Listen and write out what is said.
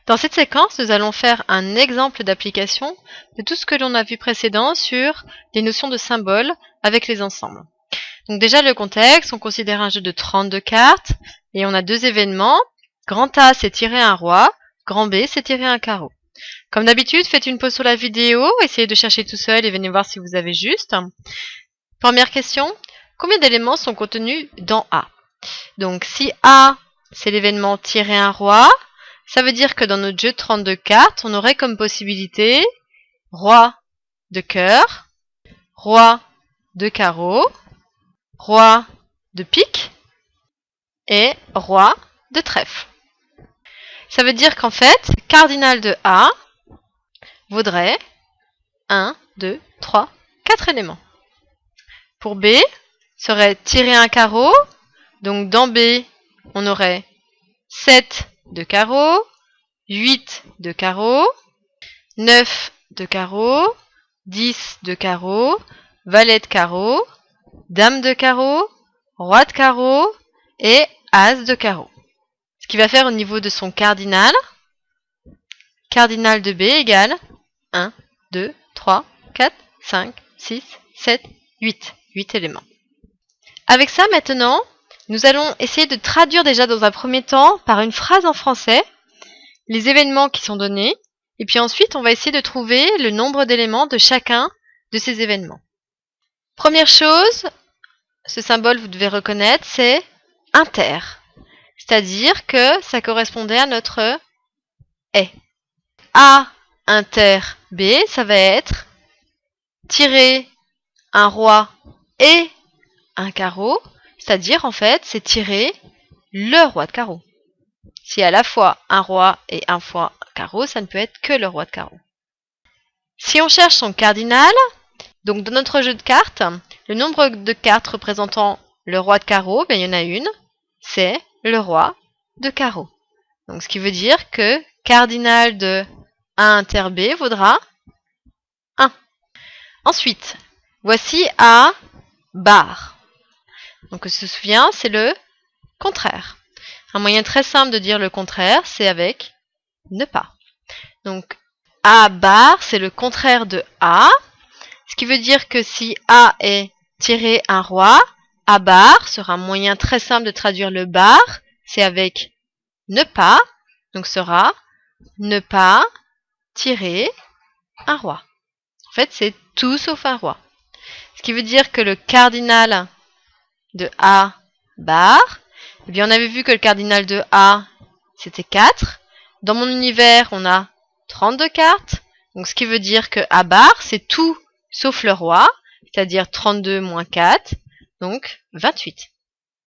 Dans cette séquence, nous allons faire un exemple d'application de tout ce que l'on a vu précédent sur les notions de symboles avec les ensembles. Donc déjà le contexte, on considère un jeu de 32 cartes et on a deux événements. Grand A, c'est tirer un roi. Grand B, c'est tirer un carreau. Comme d'habitude, faites une pause sur la vidéo, essayez de chercher tout seul et venez voir si vous avez juste. Première question, combien d'éléments sont contenus dans A? Donc si A, c'est l'événement tirer un roi, ça veut dire que dans notre jeu de 32 cartes, on aurait comme possibilité roi de cœur, roi de carreau, roi de pique et roi de trèfle. Ça veut dire qu'en fait, cardinal de A vaudrait 1, 2, 3, 4 éléments. Pour B, serait tirer un carreau. Donc dans B, on aurait 7 de carreau, 8 de carreau, 9 de carreau, 10 de carreau, valet de carreau, dame de carreau, roi de carreau et as de carreau. Ce qui va faire au niveau de son cardinal, cardinal de B égale 1, 2, 3, 4, 5, 6, 7, 8. 8 éléments. Avec ça maintenant, nous allons essayer de traduire déjà dans un premier temps par une phrase en français les événements qui sont donnés et puis ensuite on va essayer de trouver le nombre d'éléments de chacun de ces événements. Première chose, ce symbole vous devez reconnaître, c'est inter. C'est-à-dire que ça correspondait à notre est. A inter B, ça va être tirer un roi et un carreau, c'est-à-dire en fait c'est tirer le roi de carreau. Si à la fois un roi et un fois un carreau, ça ne peut être que le roi de carreau. Si on cherche son cardinal, donc dans notre jeu de cartes, le nombre de cartes représentant le roi de carreau, il y en a une, c'est le roi de carreau. Donc ce qui veut dire que cardinal de A inter B vaudra 1. Ensuite, voici A bar. Donc on se souvient, c'est le contraire. Un moyen très simple de dire le contraire, c'est avec ne pas. Donc A bar, c'est le contraire de A. Ce qui veut dire que si A est tirer un roi, A bar sera un moyen très simple de traduire le bar, c'est avec ne pas, donc sera ne pas tirer un roi. En fait, c'est tout sauf un roi. Ce qui veut dire que le cardinal de A bar, eh bien on avait vu que le cardinal de A, c'était 4. Dans mon univers, on a 32 cartes. Donc ce qui veut dire que A bar, c'est tout sauf le roi, c'est-à-dire 32 moins 4, donc 28.